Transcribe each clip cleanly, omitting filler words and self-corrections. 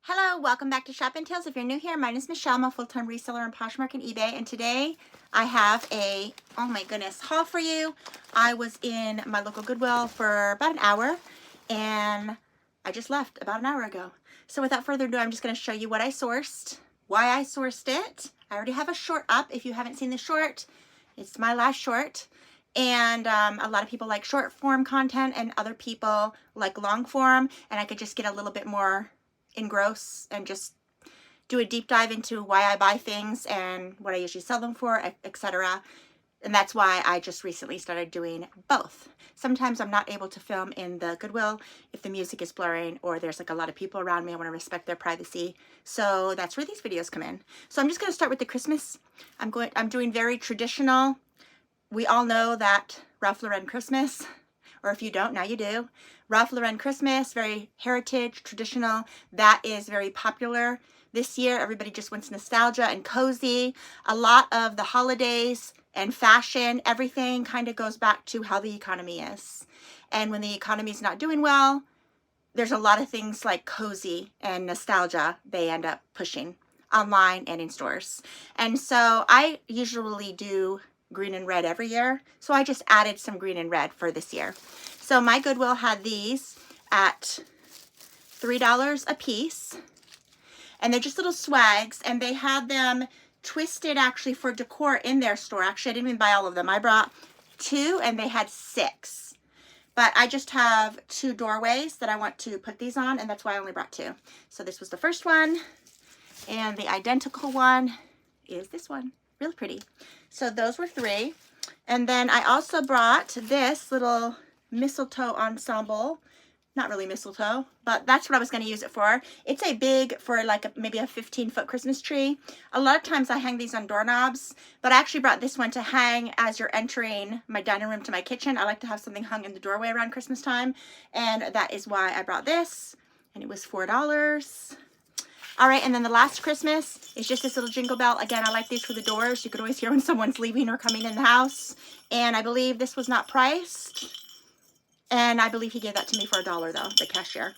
Hello, welcome back to Shopping Tales. If you're new here, my name is Michelle. I'm a full-time reseller on Poshmark and eBay, and today I have a, oh my goodness, haul for you. I was in my local Goodwill for about an hour, and I just left about an hour ago. So without further ado, I'm just going to show you what I sourced, why I sourced it. I already have a short up. If you haven't seen the short, it's my last short. And a lot of people like short form content, and other people like long form, and I could just get a little bit more engross and just do a deep dive into why I buy things and what I usually sell them for, etc. And that's why I just recently started doing both. Sometimes I'm not able to film in the Goodwill if the music is blaring or there's like a lot of people around me. I want to respect their privacy. So that's where these videos come in. So I'm just going to start with the Christmas. I'm doing very traditional. We all know that Ralph Lauren Christmas, or if you don't, now you do. Ralph Lauren Christmas, very heritage, traditional. That is very popular this year. Everybody just wants nostalgia and cozy. A lot of the holidays and fashion, everything kind of goes back to how the economy is. And when the economy is not doing well, there's a lot of things like cozy and nostalgia they end up pushing online and in stores. And so I usually do green and red every year. So I just added some green and red for this year. So my Goodwill had these at $3 a piece. And they're just little swags, and they had them twisted actually for decor in their store. Actually, I didn't even buy all of them. I brought 2 and they had 6. But I just have 2 doorways that I want to put these on, and that's why I only brought 2. So this was the first one, and the identical one is this one. Really pretty. So those were 3. And then I also brought this little mistletoe ensemble. Not really mistletoe, but that's what I was going to use it for. It's a big, for like maybe a 15-foot Christmas tree. A lot of times I hang these on doorknobs, but I actually brought this one to hang as you're entering my dining room to my kitchen. I like to have something hung in the doorway around Christmas time, and that is why I brought this, and it was $4. All right, and then the last Christmas is just this little jingle bell. Again, I like these for the doors. You could always hear when someone's leaving or coming in the house. And I believe this was not priced. And I believe he gave that to me for $1 though, the cashier.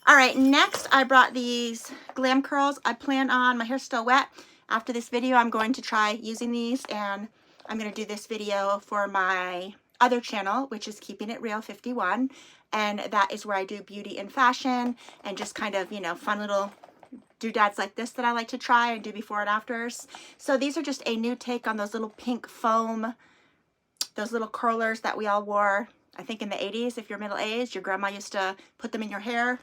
All right, next I brought these glam curls. I plan on, my hair's still wet. After this video, I'm going to try using these, and I'm going to do this video for my other channel, which is Keeping It Real 51. And that is where I do beauty and fashion and just kind of, you know, fun little doodads like this that I like to try and do before and afters. So these are just a new take on those little pink foam, those little curlers that we all wore, I think in the 80s. If you're middle-aged, your grandma used to put them in your hair.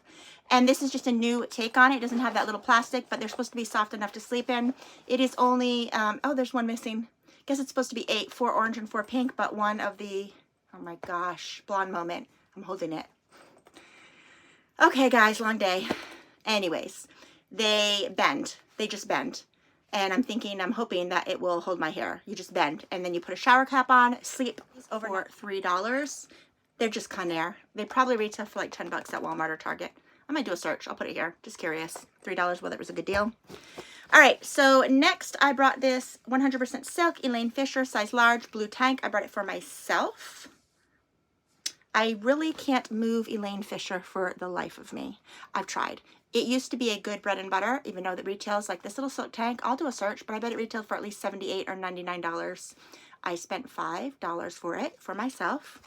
And this is just a new take on it. It doesn't have that little plastic, but they're supposed to be soft enough to sleep in. It is only, oh, there's one missing. I guess it's supposed to be 8, 4 orange and 4 pink, but one of the, oh my gosh, blonde moment. I'm holding it. Okay, guys, long day. Anyways, they bend. They just bend. And I'm hoping that it will hold my hair. You just bend, and then you put a shower cap on, sleep over for $3. They're just Conair. They probably retail for like $10 at Walmart or Target. I might do a search. I'll put it here. Just curious. $3, whether it was a good deal. All right, so next I brought this 100% silk Elaine Fisher size large blue tank. I brought it for myself. I really can't move Elaine Fisher for the life of me. I've tried. It used to be a good bread and butter, even though it retails like this little silk tank. I'll do a search, but I bet it retailed for at least $78 or $99. I spent $5 for it for myself.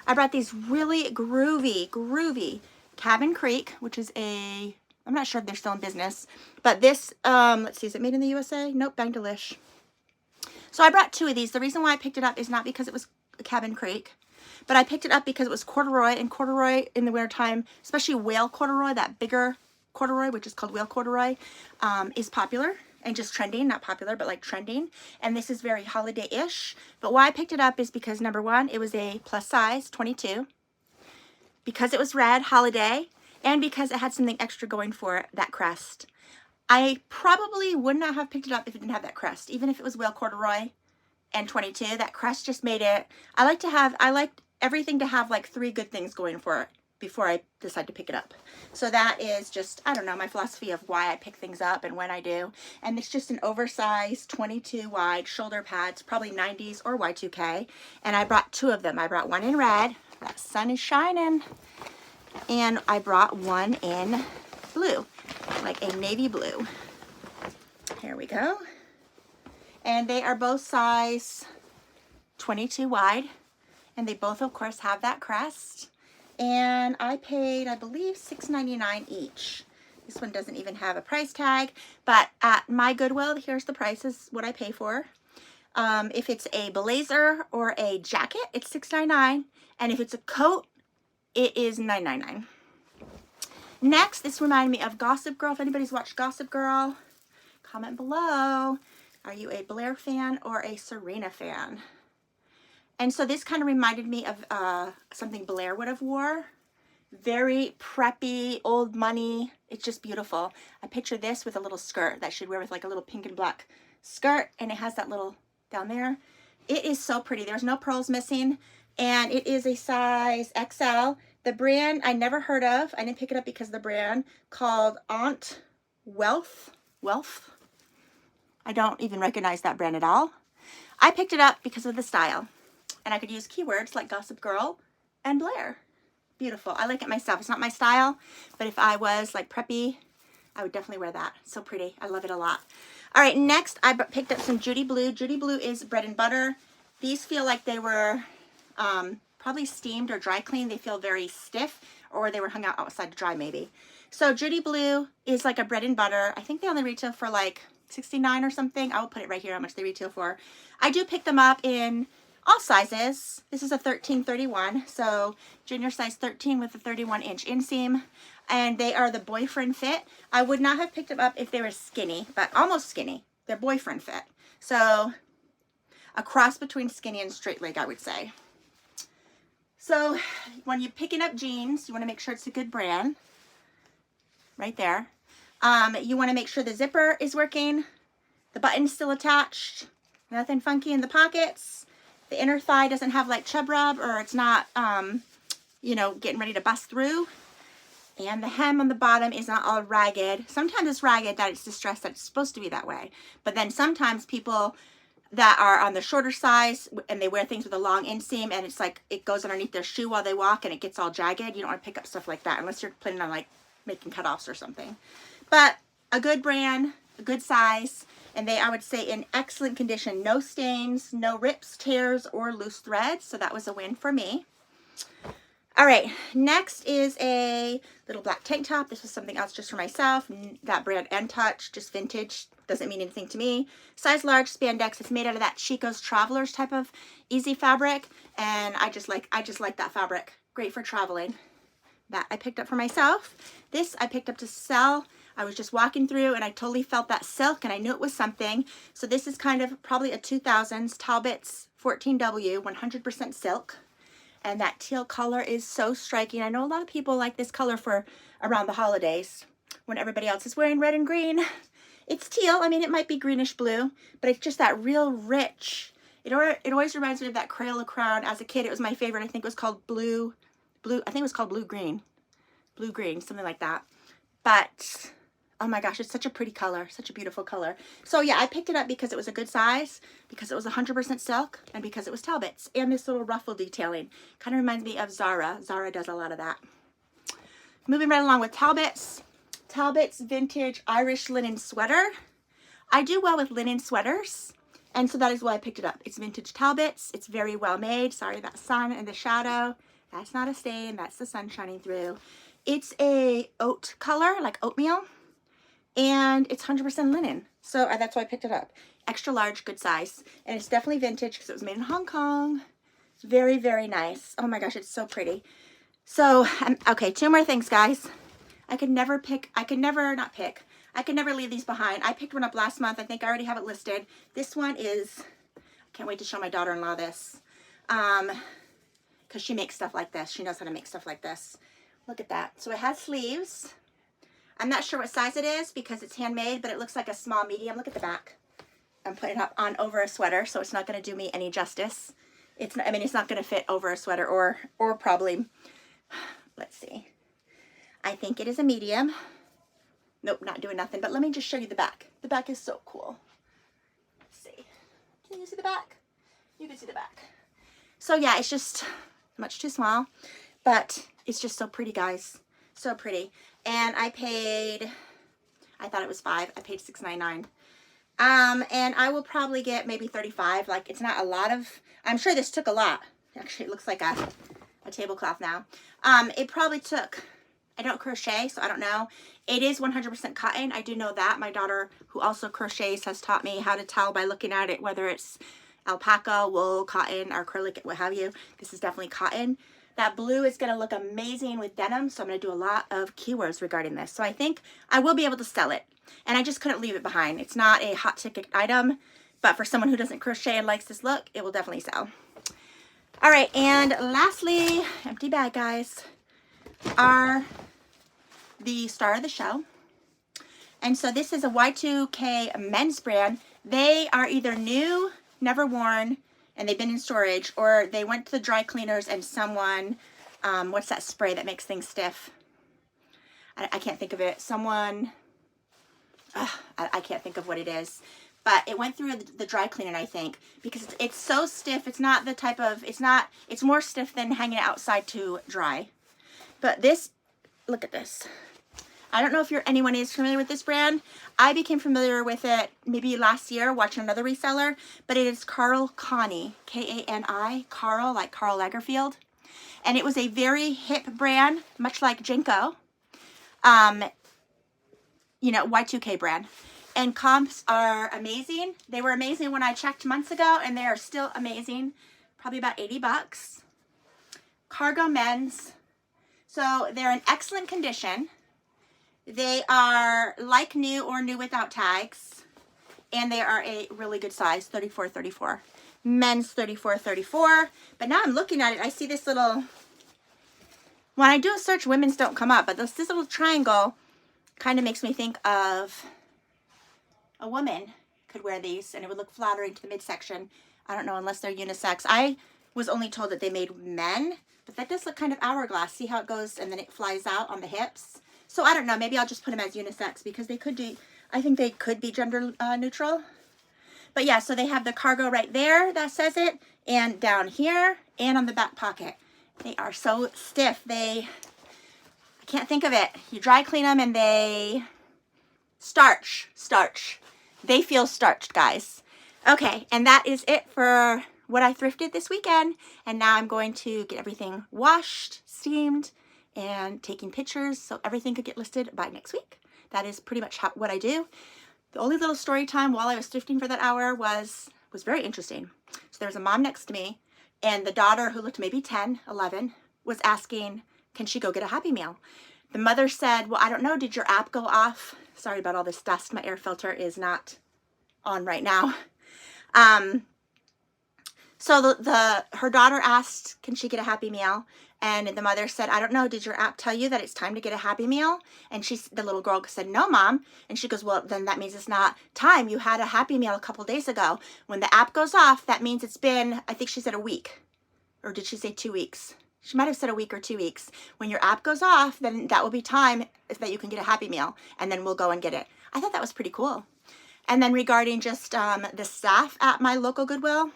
I brought these really groovy Cabin Creek, which is a, I'm not sure if they're still in business, but this, let's see, is it made in the USA? Nope, Bangladesh. So I brought 2 of these. The reason why I picked it up is not because it was Cabin Creek, but I picked it up because it was corduroy, and corduroy in the wintertime, especially whale corduroy, that bigger corduroy, which is called whale corduroy, is popular and just trending. Not popular, but like trending. And this is very holiday-ish. But why I picked it up is because, number one, it was a plus size, 22. Because it was red, holiday, and because it had something extra going for it, that crest. I probably would not have picked it up if it didn't have that crest, even if it was whale corduroy and 22. That crest just made it, I like everything to have like 3 good things going for it before I decide to pick it up. So that is just, I don't know, my philosophy of why I pick things up and when I do. And it's just an oversized 22 wide shoulder pads, probably 90s or Y2K. And I brought 2 of them. I brought one in red. That sun is shining. And I brought one in blue. Like a navy blue. Here we go. And they are both size 22 wide. And they both, of course, have that crest. And I paid, I believe, $6.99 each. This one doesn't even have a price tag. But at my Goodwill, here's the prices, what I pay for. If it's a blazer or a jacket, it's $6.99. And if it's a coat, it is $9.99. Next, this reminded me of Gossip Girl. If anybody's watched Gossip Girl, comment below. Are you a Blair fan or a Serena fan? And so this kind of reminded me of something Blair would have wore. Very preppy, old money. It's just beautiful. I picture this with a little skirt that she'd wear with like a little pink and black skirt. And it has that little down there. It is so pretty. There's no pearls missing. And it is a size XL. The brand I never heard of. I didn't pick it up because of the brand, called Aunt Wealth. I don't even recognize that brand at all. I picked it up because of the style. And I could use keywords like Gossip Girl and Blair. Beautiful. I like it myself. It's not my style, but if I was like preppy, I would definitely wear that. So pretty. I love it a lot. All right, next I picked up some Judy Blue. Judy Blue is bread and butter. These feel like they were probably steamed or dry cleaned. They feel very stiff, or they were hung out outside to dry maybe. So Judy Blue is like a bread and butter. I think they only retail for like $69 or something. I will put it right here how much they retail for. I do pick them up in all sizes. This is a 13-31, so junior size 13 with a 31-inch inseam, and they are the boyfriend fit. I would not have picked them up if they were skinny, but almost skinny. They're boyfriend fit, so a cross between skinny and straight leg, I would say. So when you're picking up jeans, you want to make sure it's a good brand. Right there. You want to make sure the zipper is working, the button's still attached, nothing funky in the pockets. The inner thigh doesn't have like chub rub, or it's not, you know, getting ready to bust through. And the hem on the bottom is not all ragged. Sometimes it's ragged that it's distressed that it's supposed to be that way. But then sometimes people that are on the shorter size and they wear things with a long inseam and it's like it goes underneath their shoe while they walk and it gets all jagged. You don't want to pick up stuff like that unless you're planning on like making cutoffs or something. But a good brand, a good size. And they, I would say, in excellent condition. No stains, no rips, tears, or loose threads. So that was a win for me. All right, next is a little black tank top. This was something else just for myself. That brand N-Touch, just vintage. Doesn't mean anything to me. Size large spandex. It's made out of that Chico's Travelers type of easy fabric. And I just like that fabric. Great for traveling. That I picked up for myself. This I picked up to sell. I was just walking through and I totally felt that silk and I knew it was something. So this is kind of probably a 2000s Talbot's 14W 100% silk. And that teal color is so striking. I know a lot of people like this color for around the holidays when everybody else is wearing red and green. It's teal. I mean, it might be greenish blue, but it's just that real rich. It always reminds me of that Crayola crown. As a kid, it was my favorite. I think it was called blue. I think it was called blue green, something like that. But oh my gosh, it's such a pretty color, such a beautiful color. So yeah, I picked it up because it was a good size, because it was 100% silk, and because it was Talbot's. And this little ruffle detailing kind of reminds me of Zara. Zara does a lot of that. Moving right along with Talbot's. Talbot's vintage Irish linen sweater. I do well with linen sweaters, and so that is why I picked it up. It's vintage Talbot's. It's very well made. Sorry, that sun and the shadow. That's not a stain. That's the sun shining through. It's a oat color, like oatmeal. And it's 100% linen. So that's why I picked it up. Extra large, good size. And it's definitely vintage because it was made in Hong Kong. It's very, very nice. Oh my gosh, it's so pretty. So, okay, two more things, guys. I could never leave these behind. I picked one up last month. I think I already have it listed. This one is, I can't wait to show my daughter-in-law this. Because she makes stuff like this. She knows how to make stuff like this. Look at that. So it has sleeves. I'm not sure what size it is because it's handmade, but it looks like a small medium. Look at the back. I'm putting it up on over a sweater, so it's not going to do me any justice. It's not, I mean, it's not going to fit over a sweater or probably, let's see. I think it is a medium. Nope, not doing nothing, but let me just show you the back. The back is so cool. Let's see. Can you see the back? You can see the back. So yeah, it's just much too small, but it's just so pretty, guys. So pretty. And I thought it was $5. I paid $6.99. And I will probably get maybe 35. Like, it's not a lot of, I'm sure this took a lot. Actually, it looks like a tablecloth now. It probably took, I don't crochet, so I don't know. It is 100% cotton. I do know that. My daughter, who also crochets, has taught me how to tell by looking at it, whether it's alpaca, wool, cotton, or acrylic, what have you. This is definitely cotton. That blue is going to look amazing with denim, so I'm going to do a lot of keywords regarding this. So I think I will be able to sell it, and I just couldn't leave it behind. It's not a hot ticket item, but for someone who doesn't crochet and likes this look, it will definitely sell. All right, and lastly, empty bag, guys, are the star of the show. And so this is a Y2K men's brand. They are either new, never worn, and they've been in storage, or they went to the dry cleaners and someone, what's that spray that makes things stiff? I can't think of it. Someone, I can't think of what it is. But it went through the dry cleaner, I think, because it's so stiff. It's not the type of, it's more stiff than hanging it outside to dry. But this, look at this. I don't know if anyone is familiar with this brand. I became familiar with it maybe last year watching another reseller, but it is Karl Kani, K-A-N-I, Karl, like Karl Lagerfeld. And it was a very hip brand, much like Jenko, you know, Y2K brand. And comps are amazing. They were amazing when I checked months ago, and they are still amazing. Probably about 80 bucks. Cargo men's. So they're in excellent condition. They are like new or new without tags. And they are a really good size, 34-34. Men's 34-34. But now I'm looking at it, I see this little, when I do a search, women's don't come up, but this little triangle kind of makes me think of a woman could wear these and it would look flattering to the midsection. I don't know, unless they're unisex. I was only told that they made men, but that does look kind of hourglass. See how it goes and then it flies out on the hips? So I don't know, maybe I'll just put them as unisex because they could be, I think they could be gender neutral. But yeah, so they have the cargo right there that says it, and down here, and on the back pocket. They are so stiff. I can't think of it. You dry clean them and they starch. They feel starched, guys. Okay, and that is it for what I thrifted this weekend. And now I'm going to get everything washed, steamed, and taking pictures so everything could get listed by next week. That is pretty much what I do. The only little story time while I was thrifting for that hour was very interesting. So there was a mom next to me, and the daughter, who looked maybe 10, 11, was asking, can she go get a Happy Meal? The mother said, well, I don't know, did your app go off? Sorry about all this dust. My air filter is not on right now. So her daughter asked, can she get a Happy Meal? And the mother said, I don't know, did your app tell you that it's time to get a Happy Meal? And the little girl said, no, Mom. And she goes, well, then that means it's not time. You had a Happy Meal a couple days ago. When the app goes off, that means it's been, I think she said a week. Or did she say 2 weeks? She might have said a week or 2 weeks. When your app goes off, then that will be time that you can get a Happy Meal. And then we'll go and get it. I thought that was pretty cool. And then regarding just the staff at my local Goodwill,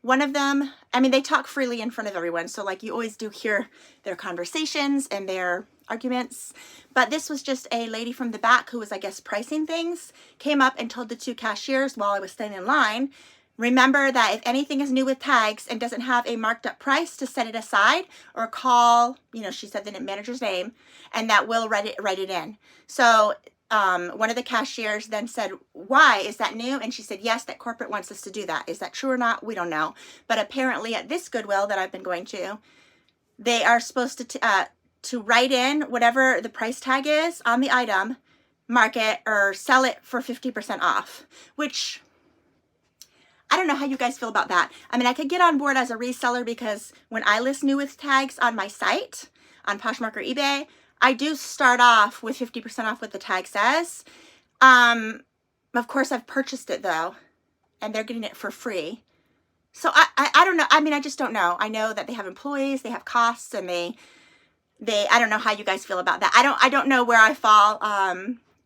one of them, I mean, they talk freely in front of everyone. So like you always do hear their conversations and their arguments. But this was just a lady from the back who was, I guess, pricing things, came up and told the two cashiers while I was standing in line, remember that if anything is new with tags and doesn't have a marked up price, to set it aside or call, you know, she said the manager's name, and that will write it in. So one of the cashiers then said, why, is that new? And she said, yes, that corporate wants us to do that. Is that true or not? We don't know. But apparently at this Goodwill that I've been going to, they are supposed to write in whatever the price tag is on the item, mark it, or sell it for 50% off, which I don't know how you guys feel about that. I mean, I could get on board as a reseller because when I list new with tags on my site, on Poshmark or eBay, I do start off with 50% off what the tag says. Of course, I've purchased it though, and they're getting it for free. So I don't know. I mean, I just don't know. I know that they have employees, they have costs, and I don't know how you guys feel about that. I don't know where I fall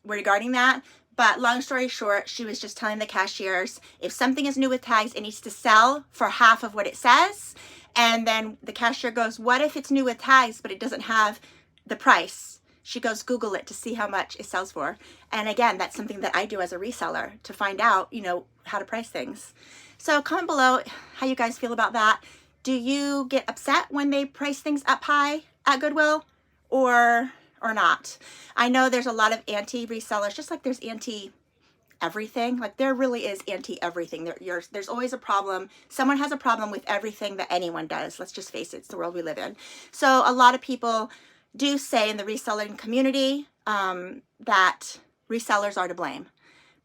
regarding that. But long story short, she was just telling the cashiers, if something is new with tags, it needs to sell for half of what it says. And then the cashier goes, what if it's new with tags, but it doesn't have the price? she goes Google it to see how much it sells for. And again, that's something that I do as a reseller to find out, you know, how to price things. So comment below how you guys feel about that. Do you get upset when they price things up high at Goodwill or not? I know there's a lot of anti-resellers, just like there's anti-everything. Like there really is anti-everything. There's always a problem. Someone has a problem with everything that anyone does. Let's just face it, it's the world we live in. So a lot of people do say in the reselling community that resellers are to blame.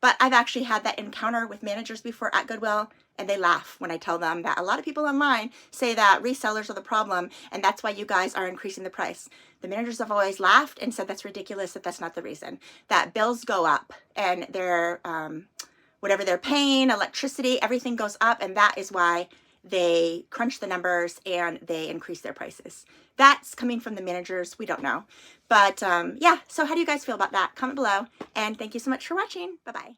But I've actually had that encounter with managers before at Goodwill, and they laugh when I tell them that a lot of people online say that resellers are the problem, and that's why you guys are increasing the price. The managers have always laughed and said that's ridiculous, that that's not the reason. That bills go up, and their whatever they're paying, electricity, everything goes up, and that is why they crunch the numbers and they increase their prices. That's coming from the managers. We don't know. But yeah, so how do you guys feel about that? Comment below, and thank you so much for watching. Bye-bye.